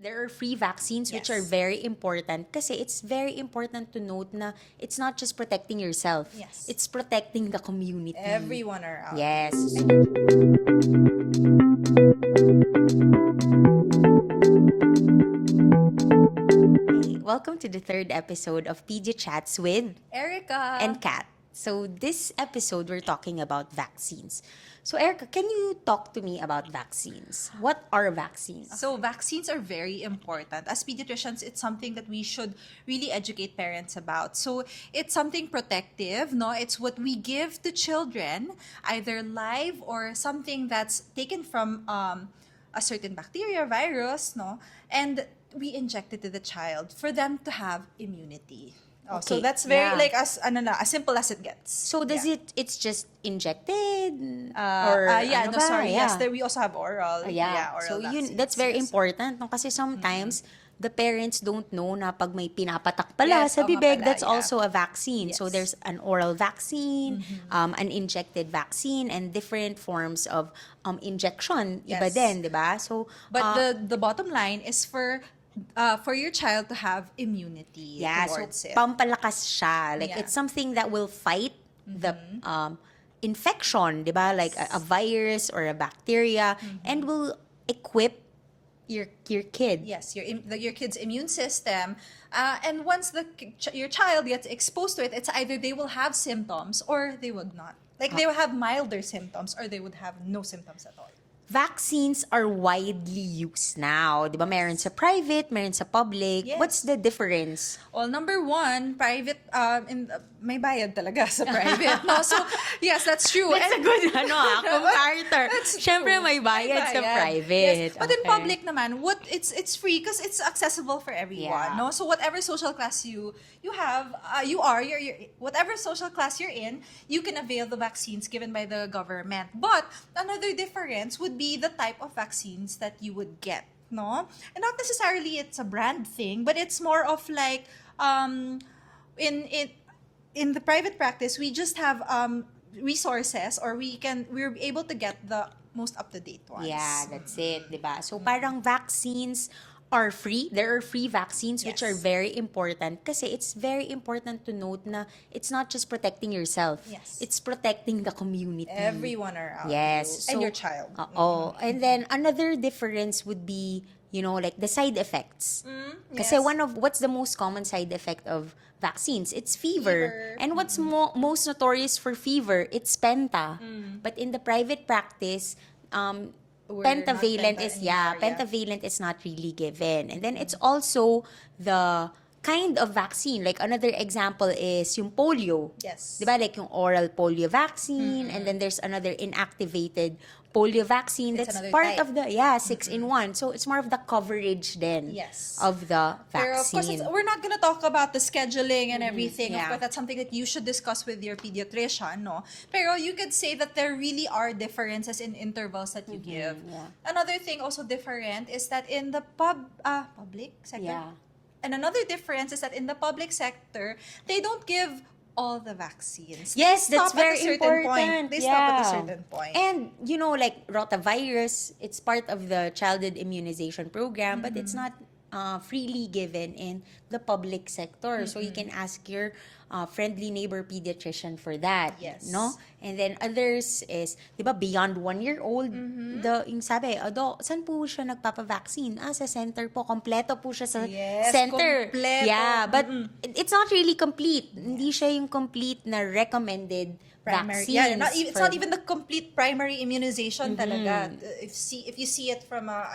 There are free vaccines which are very important kasi it's very important to note na it's not just protecting yourself. Yes. It's protecting the community. Everyone around. Yes. Hey, welcome to the third episode of PG Chats with Erica. and Kat. So this episode, we're talking about vaccines. So Erica, can you talk to me about vaccines? What are vaccines? So vaccines are very important. As pediatricians, it's something that we should really educate parents about. So it's something protective, no? It's what we give to children, either live or something that's taken from a certain bacteria, virus, no? And we inject it to the child for them to have immunity. Oh, so Okay, that's very yeah. as simple as it gets. So does it's just injected Yeah, ano no, ba? sorry. Yeah. Yes, we also have oral. Oral So vaccines. that's very Yes. important no kasi sometimes the parents don't know na pag may pinapatak pala Yes, sa oo nga bibig, pala, that's yeah. also a vaccine. So Yes. there's an oral vaccine, an injected vaccine, and different forms of injection. Iba Yes. din, di ba? So But the bottom line is for your child to have immunity towards it. pampalakas siya. Like, Yeah. it's something that will fight the infection, di ba? Like, a virus or a bacteria, and will equip your kid. Yes, your kid's immune system, and once your child gets exposed to it, it's either they will have symptoms or they would not. Like they will have milder symptoms or they would have no symptoms at all. Vaccines are widely used now. Di ba? Meron sa private, meron sa public. Yes. What's the difference? Well, number one, private, may bayad talaga sa private. No, so yes, that's true. That's a good comparator. That's Siyempre, true. may bayad sa Yes. private. But in Okay. public naman, it's free because it's accessible for everyone. Yeah. No, so whatever social class you have, you're whatever social class you're in, you can avail the vaccines given by the government. But another difference would be the type of vaccines that you would get. No, and not necessarily it's a brand thing, but it's more of like in the private practice, we just have resources, or we're able to get the most up-to-date ones. Yeah, that's it, di ba? So parang vaccines are free. There are free vaccines which Yes. are very important kasi it's very important to note na it's not just protecting yourself. Yes. It's protecting the community. Everyone around Yes. you and your child. And then another difference would be, like the side effects. Kasi yes. what's the most common side effect of vaccines? It's fever. Fever. And what's most notorious for fever? It's penta. But in the private practice, We're pentavalent not is penta anymore, pentavalent is not really given. And then it's also the kind of vaccine. Like another example is yung polio. Yes. Diba? Like yung oral polio vaccine, and then there's another inactivated polio vaccine It's that's another part type. of the 6-in-1. So it's more of the coverage then Yes. of the Pero of course, vaccine. we're not gonna talk about the scheduling and everything. yeah. Of course, that's something that you should discuss with your pediatrician, no? Pero you could say that there really are differences in intervals that you give. yeah. Another thing also different is that in the public sector, Yeah. and another difference is that in the public sector, they don't give all the vaccines. Yes, They that's stop at very a certain important. point. They stop at a Yeah. certain point. And, like rotavirus, it's part of the childhood immunization program, but it's not freely given in the public sector. So you can ask your friendly neighbor pediatrician for that. Yes. No? And then others is, di ba, beyond 1-year-old, yung sabi, saan po siya nagpapavaccine? Sa center po. Kompleto po siya sa Yes, center. kompleto. Yeah, but it's not really complete. Hindi siya yung complete na recommended Primary, vaccines. it's not even the complete primary immunization talaga. If you see it from a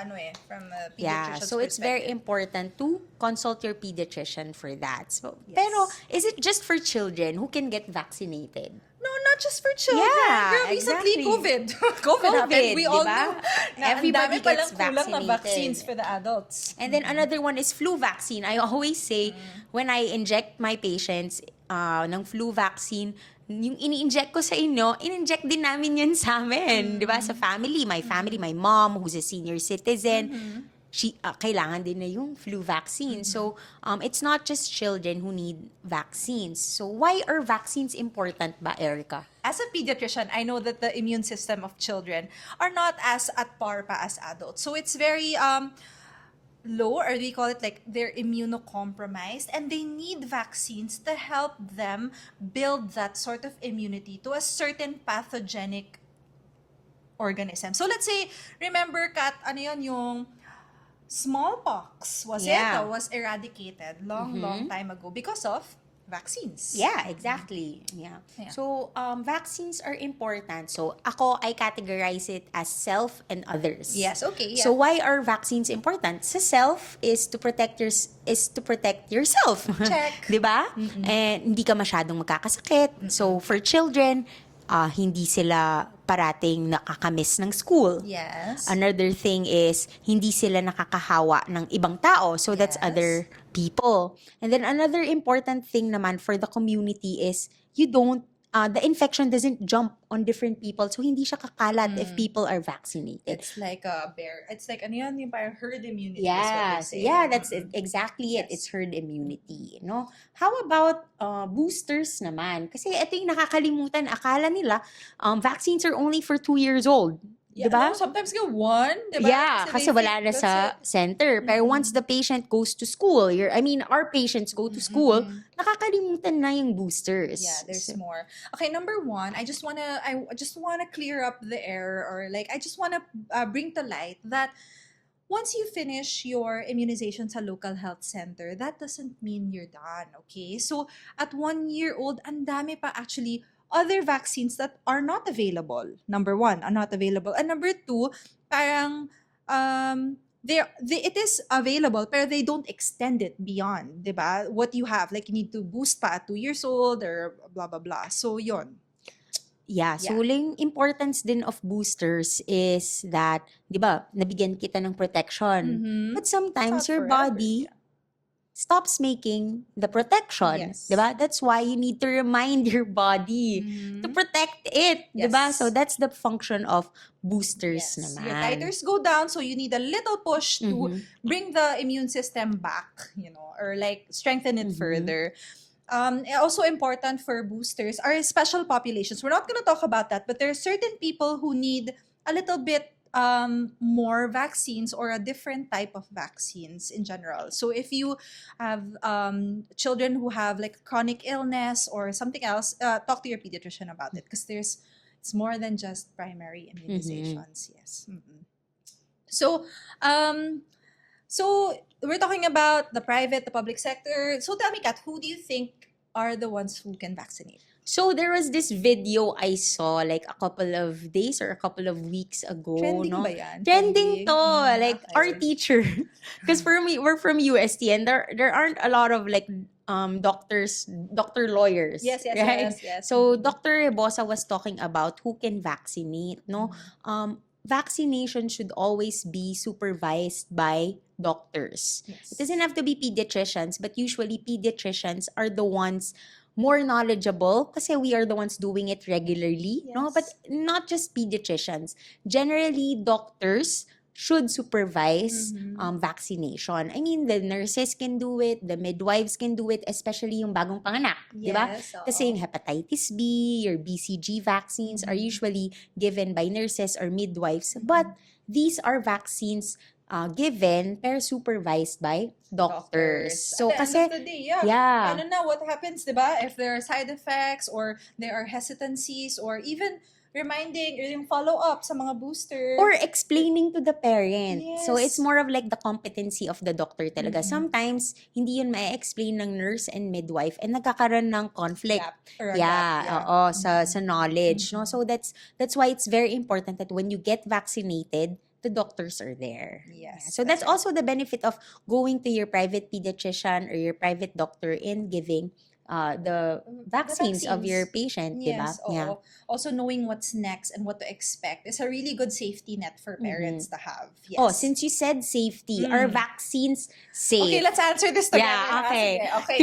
pediatrician's so it's very perspective. important to consult your pediatrician for that. So, Yes. Pero is it just for children who can get vaccinated? No, not just for children. Yeah, Girl, recently, exactly. COVID. COVID happened. We all diba? know na Everybody ang dami palang gets kulang na vaccinated. vaccines for the adults. And then another one is flu vaccine. I always say when I inject my patients ng flu vaccine, yung ini-inject ko sa inyo, in-inject din namin yun sa amin. Di ba? Sa family, my mom who's a senior citizen, kailangan din na yung flu vaccine. So, it's not just children who need vaccines. So, why are vaccines important ba, Erica? As a pediatrician, I know that the immune system of children are not as at par pa as adults. So it's very low, or we call it like they're immunocompromised, and they need vaccines to help them build that sort of immunity to a certain pathogenic organism. So let's say, remember, Kat, ano yun, yung smallpox, was it? Yeah. That was eradicated long time ago because of vaccines. Yeah, exactly. Yeah. So, vaccines are important. So, I categorize it as self and others. Yes, okay. Yeah. So, why are vaccines important? Sa self is to protect yourself. Check. 'Di ba? And hindi ka masyadong magkakasakit. So, for children, hindi sila parating nakakamiss ng school. Yes. Another thing is, hindi sila nakakahawa ng ibang tao. So, that's Yes. other people. And then, another important thing naman for the community is, the infection doesn't jump on different people. So, hindi siya kakalat if people are vaccinated. It's like a bear. It's like, ano yun, yung parang herd immunity. Yes. Yeah, that's exactly it. Yes. It's herd immunity. No? How about boosters naman? Kasi ito yung nakakalimutan. Akala nila, vaccines are only for 2 years old. Yeah, Diba? no, sometimes go 1, diba? Yeah, So kasi they wala think na sa that's it. center. Pero once the patient goes to school, our patients go to school, nakakalimutan na yung boosters. Yeah, there's So, more. Okay, number 1, I just wanna clear up the error, or like I just wanna bring to light that once you finish your immunization sa local health center, that doesn't mean you're done. Okay, so at 1 year old, ang dami pa actually other vaccines that are not available. Number 1, are not available, and number 2, parang it is available, pero they don't extend it beyond, diba? What you have, like you need to boost pa at 2 years old or blah blah blah. So yon. yeah, so yung importance din of boosters is that, di ba, nabigyan kita ng protection. But sometimes Not your forever, body stops making the protection. Yes. Diba? That's why you need to remind your body to protect it. Diba? Yes. So that's the function of boosters Yes. naman. Your titers go down, so you need a little push to bring the immune system back, or like strengthen it further. Also important for boosters are special populations. We're not going to talk about that, but there are certain people who need a little bit more vaccines, or a different type of vaccines in general. So if you have children who have like chronic illness or something else, talk to your pediatrician about it, because it's more than just primary immunizations. Yes. So we're talking about the private, the public sector. So tell me, Kat, who do you think are the ones who can vaccinate? So there was this video I saw like a couple of days or a couple of weeks ago. Trending no? ba yan? Trending to. Like Okay. our teacher. Because we're from UST, and there aren't a lot of like doctor lawyers. Yes. Right? So Dr. Rebosa was talking about who can vaccinate. No, vaccination should always be supervised by doctors. Yes. It doesn't have to be pediatricians, but usually pediatricians are the ones more knowledgeable kasi we are the ones doing it regularly. No, Yes. but not just pediatricians. Generally, doctors should supervise vaccination. I mean, the nurses can do it, the midwives can do it, especially yung bagong panganak, di ba? Yes, oo. Kasi yung hepatitis B, your BCG vaccines are usually given by nurses or midwives, but these are vaccines given pero supervised by doctors. So, At the kasi, end of the day, yeah. I don't know what happens, diba? If there are side effects, or there are hesitancies, or even reminding or yung follow-up sa mga booster. or explaining to the parent. So, Yes. it's more of like the competency of the doctor talaga. Sometimes, hindi yun ma-explain ng nurse and midwife and nagkakaroon ng conflict. Gap, or a Yeah, gap, oo, sa knowledge. No? So, that's why it's very important that when you get vaccinated, the doctors are there. Yes, So that's that's right. also the benefit of going to your private pediatrician or your private doctor and giving the vaccines of your patient, Yes, diba? Yeah. oo. Also knowing what's next and what to expect is a really good safety net for parents to have. Yes. Oh, since you said safety, are vaccines safe? Okay, let's answer this together. Yeah, ha? okay. Sige, okay.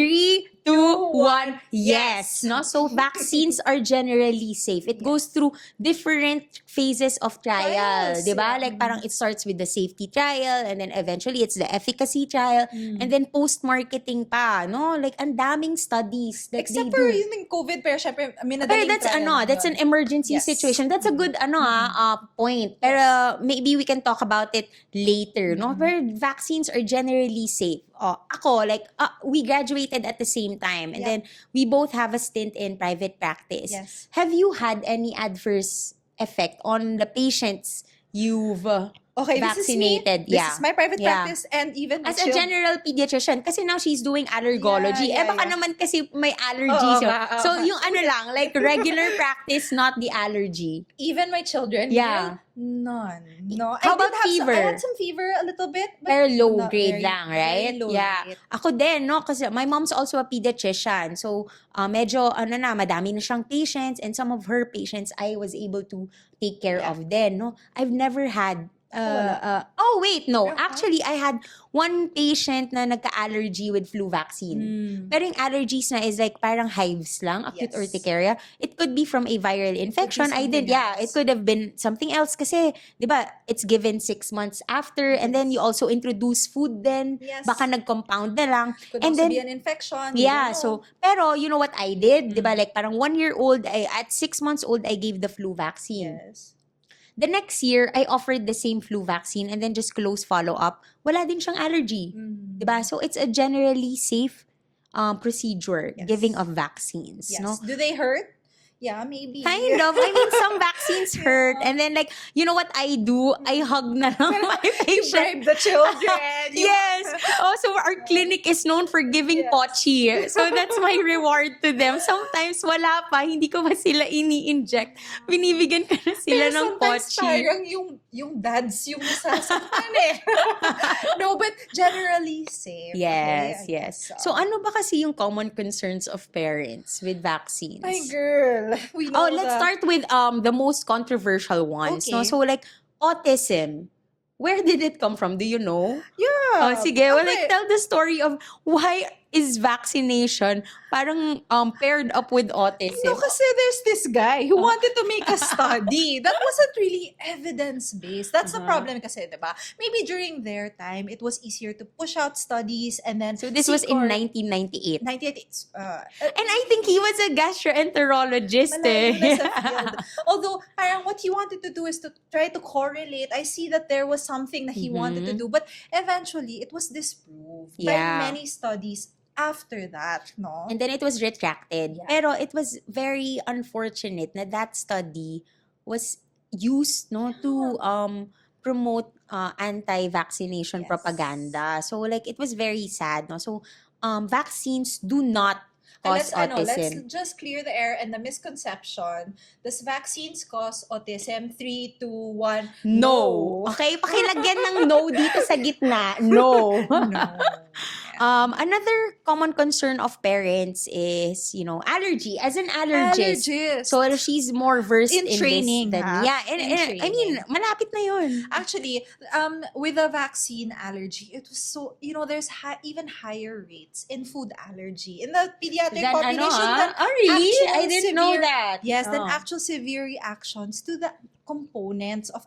3, 2, 1, yes. No? So vaccines are generally safe. It goes through different phases of trial. Trials, Diba? yeah. Like parang it starts with the safety trial and then eventually it's the efficacy trial and then post-marketing pa. No? Like ang daming studies that Except they for do. yung COVID, pero syempre, Pero minadaling that's trial that's yun. an emergency Yes. situation. That's a good point. Pero maybe we can talk about it later, no? Pero vaccines are generally safe. Ako, like, we graduated at the same time and then we both have a stint in private practice. Yes. Have you had any adverse effect on the patients you've vaccinated? This is my private practice and even as a general pediatrician, kasi now she's doing allergology. Baka naman kasi may allergies. So, yung lang, like regular practice, not the allergy. Even my children, Yeah. none. No. How about fever? I had some fever a little bit. But Pero low not grade very- lang, very right? low Yeah. grade. Ako din, no? Kasi my mom's also a pediatrician. So, medyo, madami na siyang patients and some of her patients I was able to take care of then, no? I've never had Actually, I had one patient na nagka-allergy with flu vaccine. Pero yung allergies na is like parang hives lang, acute urticaria. It could be from a viral infection. It could have been something else kasi, di ba, it's given 6 months after and then you also introduce food then. Yes. Baka nag-compound na lang. Could and also then, be an infection. yeah, so, pero you know what I did? Di ba, like parang 1 year old, at 6 months old, I gave the flu vaccine. Yes. The next year, I offered the same flu vaccine and then just close follow-up. Wala din siyang allergy. Diba? So, it's a generally safe procedure, giving of vaccines. Yes. No? Do they hurt? Yeah, maybe. Kind of. I mean, some vaccines hurt. And then, like, you know what I do? I hug na lang my You patient. bribe the children. Yes. So our clinic is known for giving pochi. So that's my reward to them. Sometimes wala pa, hindi ko pa sila ini-inject. Binibigyan ko na sila Pero ng sometimes pochi. parang yung dads yung nasasaktan eh. No, but generally safe. Yes, Okay, I yes. guess So ano ba kasi yung common concerns of parents with vaccines? My girl. We know Let's start with the most controversial ones. No? Okay. So like autism. Where did it come from? Do you know? Yeah. Sige, well, like, tell the story of why is vaccination parang paired up with autism? No, kasi there's this guy who wanted to make a study that wasn't really evidence-based. That's the problem kasi, diba? Maybe during their time, it was easier to push out studies and then... So this was in 1998. 98. And I think he was a gastroenterologist. Malayo na sa field. Although, parang what he wanted to do is to try to correlate. I see that there was something that he wanted to do, but eventually, it was disproved by many studies after that, no? And then it was retracted. Yeah. Pero it was very unfortunate na that study was used to promote anti-vaccination propaganda. So like it was very sad, no? So vaccines do not cause autism. Let's just clear the air and the misconception. Does vaccines cause autism? 3, 2, 1. No. Okay, pakilagyan ng no dito sa gitna. No. No. Another common concern of parents is, allergy. As an allergist. So she's more versed in training, this than In I mean, malapit na yun. Actually, with the vaccine allergy, it was so, there's even higher rates in food allergy. In the pediatric population, really? actual I didn't know severe- that. Yes, then actual severe reactions to the components of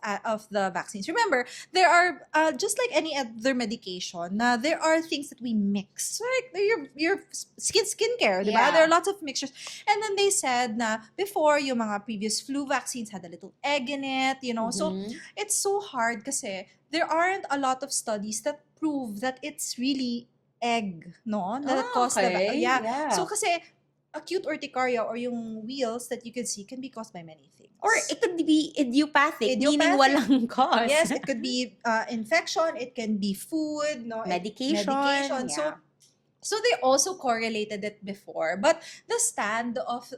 the vaccines. Remember, there are just like any other medication. There are things that we mix. So like your skincare, diba? Yeah. There are lots of mixtures. And then they said na before yung mga previous flu vaccines had a little egg in it, So it's so hard kasi there aren't a lot of studies that prove that it's really egg, no? That caused the Yeah. So kasi acute urticaria or yung wheals that you can see can be caused by many things. Or it could be idiopathic, meaning walang cause. Yes, it could be infection, it can be food, no, Medication. So So they also correlated it before. But the stand of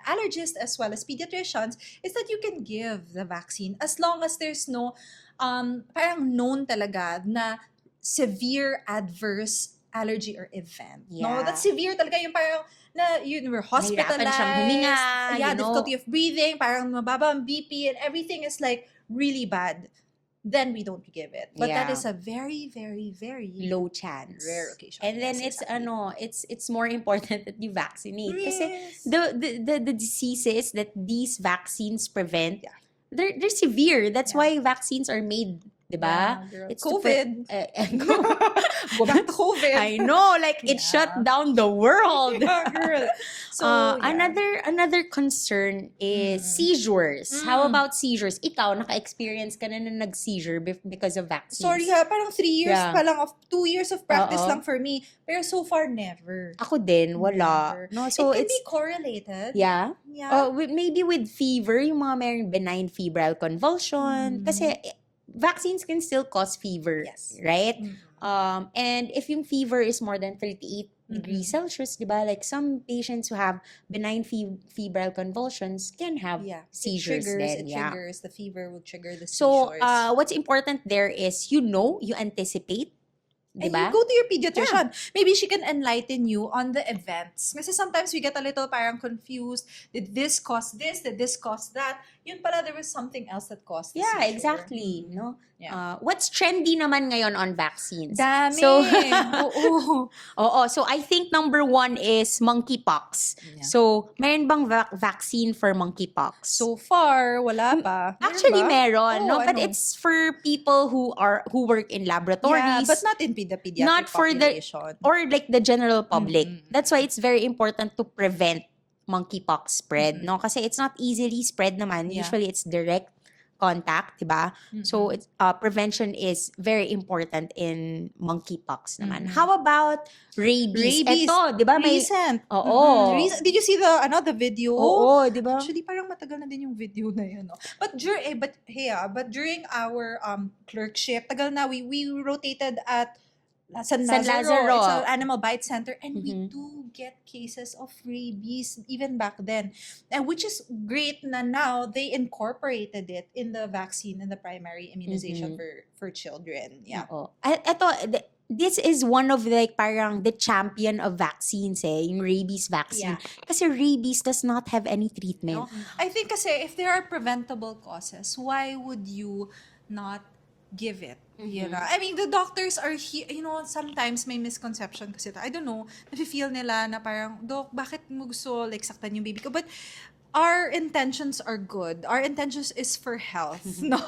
allergists as well as pediatricians is that you can give the vaccine as long as there's no parang known talaga na severe adverse allergy or event. No, that's severe talaga yung parang na you were hospitalized. Nahirapan siyang huminga, difficulty of breathing, parang mababa ang BP and everything is like really bad. then we don't give it. But that Yeah. is a very, very, very Low chance. rare occasion. And then Yes, it's more important that you vaccinate. Kasi Yes. the diseases that these vaccines prevent, Yeah. they're severe. That's Yeah. why vaccines are made, diba? Yeah, girl. It's COVID. Go Back to COVID. I know, like it Yeah. shut down the world. Yeah, girl. So, yeah. Another concern is seizures. How about seizures? Ikaw, naka-experience ka na nag-seizure because of vaccines? Sorry ha, parang 3 years Yeah. pa lang, 2 years of practice Oo. lang for me. Pero so far, never. Ako din, wala. Never. No, so it can it's be correlated. yeah. Yeah. Maybe with fever, yung mga may benign febrile convulsion. Kasi vaccines can still cause fever, Yes. right? And if yung fever is more than 38 degrees Celsius, diba? Like some patients who have benign febrile convulsions can have seizures It then. triggers. The fever will trigger the So, seizures. what's important there is you anticipate, And diba? you go to your pediatrician. Maybe she can enlighten you on the events. Kasi sometimes we get a little parang confused. Did this cause this? Did this cause that? Yun pala, there was something else that caused the Yeah, seizure. exactly. No? Yeah. What's trendy naman ngayon on vaccines? Dami. So, Oo. So I think number 1 is monkeypox. Yeah. So, meron bang vaccine for monkeypox? So far, wala pa. Actually, ba? meron, Oo, no? But ano? it's for people who work in laboratories. Yeah, but not in the pediatric not for population. or like the general public. That's why it's very important to prevent monkeypox spread, no? Kasi it's not easily spread naman. Yeah. Usually it's direct contact, diba? So it's prevention is very important in monkeypox naman. How about rabies? Ito, diba? Recent. Oo. Did you see the video? Oo, diba? Actually, parang matagal na din yung video na yun. No? But during our clerkship, tagal na, we rotated at San Lazaro. It's an animal bite center. And we do get cases of rabies even back then. And which is great na now they incorporated it in the vaccine, in the primary immunization for children. Yeah. Oo. Ito, this is one of like parang the champion of vaccines yung rabies vaccine. Kasi rabies does not have any treatment. No? I think kasi if there are preventable causes, why would you not give it? You know, I mean, the doctors are here, sometimes may misconception kasi I don't know, nafe-feel nila na parang, Doc, bakit mo gusto like saktan yung baby ko? But our intentions are good. Our intentions is for health, no?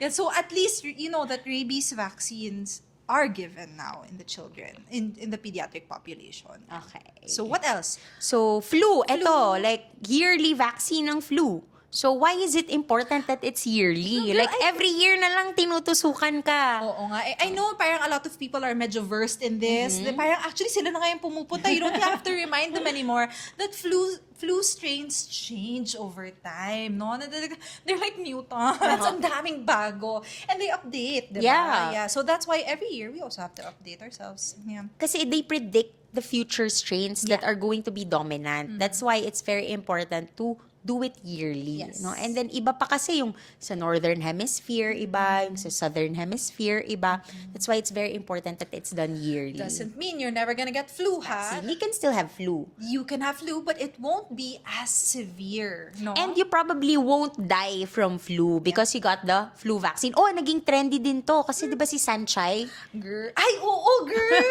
And so at least that rabies vaccines are given now in the children, in the pediatric population. Okay. So what else? So flu, ito, like yearly vaccine ng flu. So why is it important that it's yearly? No, girl, like every year na lang tinutusukan ka. Oo nga. I know parang a lot of people are medyo versed in this. Parang actually sila na ngayon pumupunta. You don't have to remind them anymore that flu strains change over time. No? They're like mutants. Ang daming bago. And they update, diba? Yeah. So that's why every year we also have to update ourselves. Yeah. Kasi they predict the future strains that are going to be dominant. That's why it's very important to do it yearly. Yes. No? And then iba pa kasi yung sa Northern Hemisphere, iba, yung sa Southern Hemisphere, iba. That's why it's very important that it's done yearly. Doesn't mean you're never gonna get flu, ha? You can still have flu. You can have flu, but it won't be as severe, no? And you probably won't die from flu because you got the flu vaccine. Oh, naging trendy din to. Kasi di ba si Sanchai? Girl. Ay, oo, girl!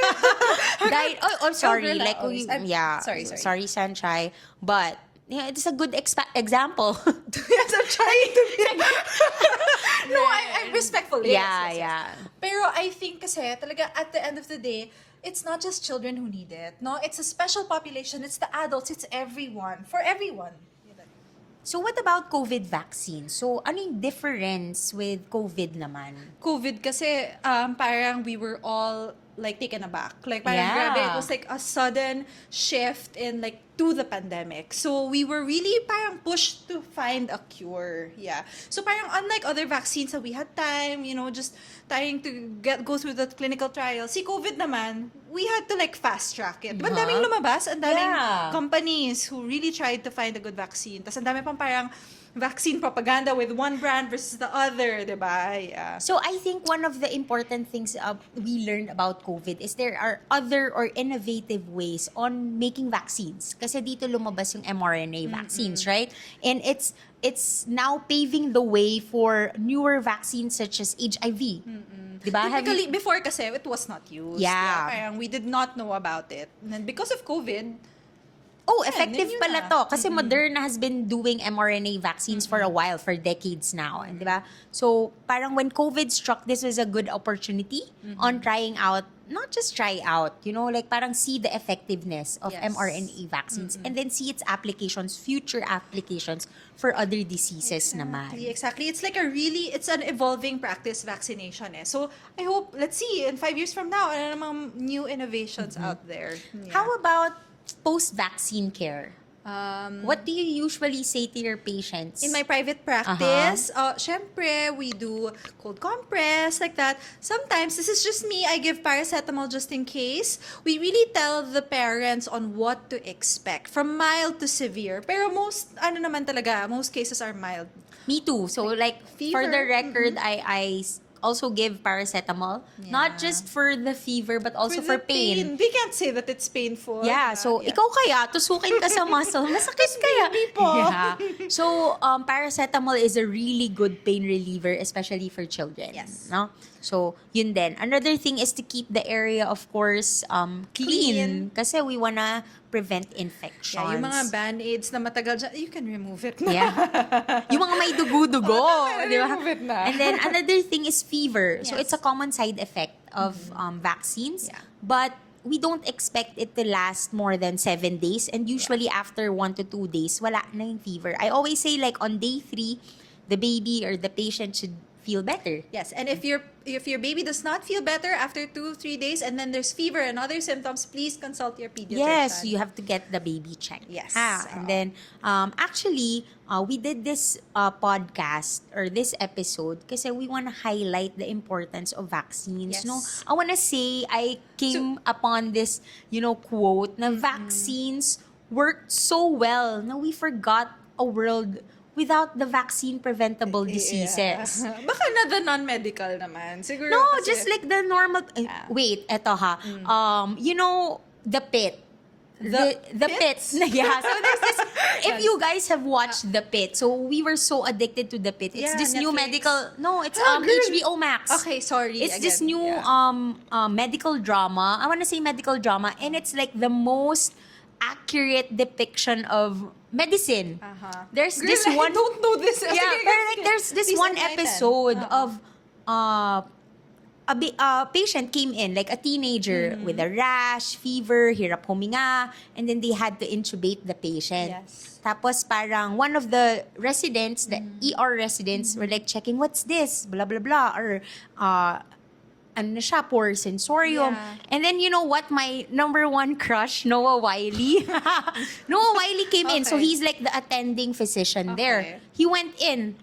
died. Oh, sorry. girl, Like, sorry, Sanchai. But, yeah, it's a good example. Yes, I'm trying to be... No, I'm respectful. Yeah. Pero I think kasi talaga at the end of the day, it's not just children who need it. No, it's a special population. It's the adults. It's everyone. For everyone. So, what about COVID vaccine? So, ano yung difference with COVID naman? COVID kasi parang we were all like taken aback. Like parang grabe, it was like a sudden shift in like to the pandemic. So we were really parang pushed to find a cure. Yeah. So parang unlike other vaccines that we had time, just trying to go through the clinical trials. Si COVID naman, we had to like fast track it. Diba, ang daming lumabas, ang daming companies who really tried to find a good vaccine. Tapos ang dami pang parang vaccine propaganda with one brand versus the other, diba? Yeah. So I think one of the important things we learned about COVID is there are other or innovative ways on making vaccines. Kasi dito lumabas yung mRNA vaccines, right? And it's now paving the way for newer vaccines such as HIV. Diba? Typically, before kasi, it was not used. Yeah. Parang we did not know about it. And because of COVID, Oh, yeah, effective yun pala na. to. Kasi Moderna has been doing mRNA vaccines for a while, for decades now. Di ba? So, parang when COVID struck, this was a good opportunity on trying out, not just try out, like parang see the effectiveness of Yes. mRNA vaccines and then see its applications, future applications for other diseases naman. Exactly. It's like it's an evolving practice, vaccination. So, I hope, let's see, in 5 years from now, ano namang new innovations out there. Yeah. How about post-vaccine care? Um, What do you usually say to your patients? In my private practice, syempre, we do cold compress, like that. Sometimes, this is just me, I give paracetamol just in case. We really tell the parents on what to expect, from mild to severe. Pero most cases are mild. Me too. So like for Fever. the record, I also give paracetamol, not just for the fever but also for the pain. We can't say that it's painful. Yeah, so ikaw kaya tusukin ka sa muscle, masakit kaya. Yeah. So paracetamol is a really good pain reliever, especially for children. Yes. No? So yun din. Another thing is to keep the area, of course, clean. Kasi we wanna prevent infections. Yeah, yung mga band-aids na matagal dyan, you can remove it na. Yeah. Yung mga may dugo-dugo. Di ba? remove it na. And then another thing is fever. So Yes. it's a common side effect of vaccines. Yeah. But we don't expect it to last more than 7 days. And usually after 1 to 2 days, wala na yung fever. I always say like on day 3, the baby or the patient should feel better. Yes, and if your baby does not feel better after 2-3 days and then there's fever and other symptoms, please consult your pediatrician. Yes, you have to get the baby checked. Yes. And then, actually, we did this podcast or this episode kasi we want to highlight the importance of vaccines. Yes. No, I want to say I came upon this, quote na vaccines worked so well na we forgot a world without the vaccine preventable diseases. Yeah. Baka na the non-medical naman. Siguro No, kasi- just like the normal. Wait, eto ha. The pit. The pit. Pits? Yeah. So there's this. If you guys have watched The Pit, so we were so addicted to The Pit. It's Yeah, this new Netflix. medical. No, it's girl. HBO Max. Okay, sorry. It's this again. new Yeah. medical drama. I want to say medical drama, and it's like the most accurate depiction of medicine. There's Girl, this I one. don't know this. Yeah, Sige, pero like there's this please one enlighten. episode of a patient came in, like a teenager with a rash, fever, hirap huminga, and then they had to intubate the patient. Yes. Tapos parang one of the residents, the ER residents, were like checking, what's this? Blah, blah, blah. Or, ano na siya, poor sensorium. Yeah. And then, you know what? My number one crush, Noah Wiley. Noah Wiley came in. So Okay. he's like the attending physician there. Okay. He went in.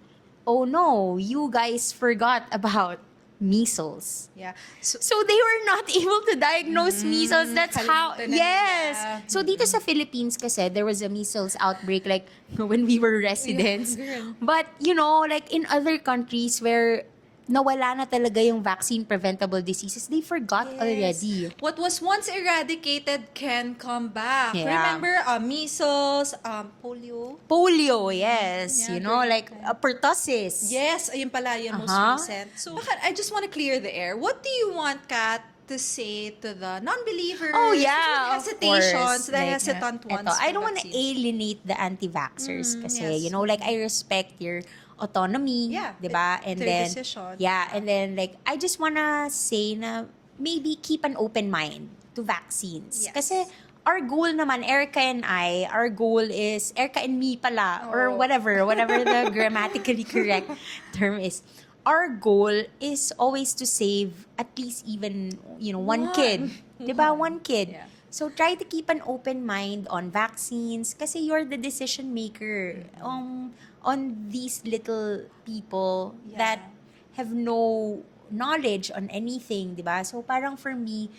Oh no, you guys forgot about measles. Yeah. So they were not able to diagnose measles. That's how, kalimutan na yes. nila. So dito sa Philippines kasi, there was a measles outbreak like when we were residents. Yeah, girl. But, like in other countries where nawala na talaga yung vaccine preventable diseases, they forgot already. What was once eradicated can come back. Yeah. Remember measles, polio? Polio, yes. Yeah, Like pertussis. Yes, ayun pala yung most recent. So, I just want to clear the air. What do you want, Kat, to say to the non-believers? Oh, yeah, of hesitations, course. the hesitant ones. Eto, I to don't want to vaccines. alienate the anti-vaxxers kasi, yes. like I respect your autonomy, Yeah, diba? And their then, decision. yeah, and then like, I just wanna say na maybe keep an open mind to vaccines. Yes. Kasi our goal naman, Erica and me pala, or Oh. whatever the grammatically correct term is. Our goal is always to save at least even, one kid. Diba? One kid. Yeah. So try to keep an open mind on vaccines kasi you're the decision maker on these little people that have no knowledge on anything, diba? So parang for me,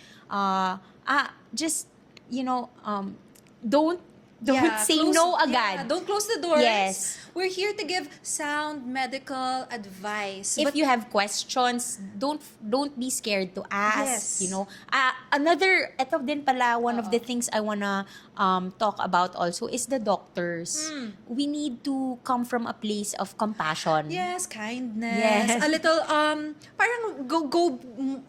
just, don't Don't say no agad. Don't close the doors. Yes. We're here to give sound medical advice. If you have questions, don't be scared to ask. Yes. Ito din pala, one of the things I wanna talk about also is the doctors. We need to come from a place of compassion. Yes, kindness. Yes. A little parang go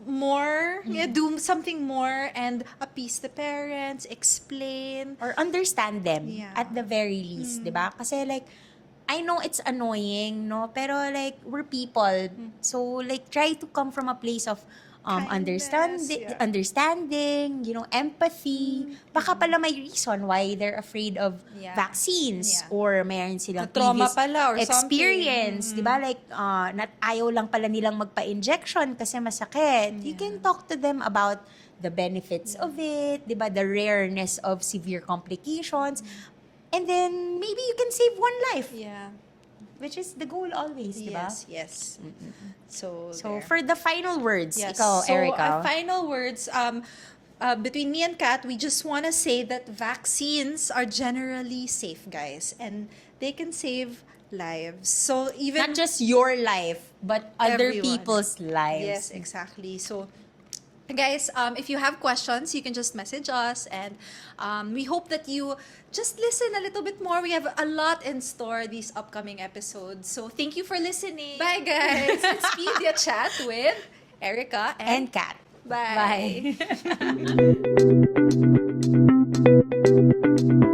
more, do something more and appease the parents, explain. Or understand them Yeah. at the very least, 'di ba? Kasi like I know it's annoying, no? Pero like we're people. So like try to come from a place of Kindness, understanding, empathy. Baka pala may reason why they're afraid of Yeah. vaccines Yeah. or mayroon silang Na-trauma previous pala or experience, 'di ba? Like ayaw lang pala nilang magpa-injection kasi masakit. You can talk to them about the benefits of it, 'di ba? The rareness of severe complications. And then maybe you can save one life, Yeah. which is the goal always, 'di ba? Yes. So So there. for the final words, Yes. ikaw, So, Erica. final words, between me and Kat, we just want to say that vaccines are generally safe, guys. And they can save lives. So even... Not just your life, but other Everyone. people's lives. Yes, exactly. So, guys, if you have questions, you can just message us. And we hope that you just listen a little bit more. We have a lot in store these upcoming episodes. So, thank you for listening. Bye, guys. It's Pedia Chat with Erica And Kat. Bye. Bye.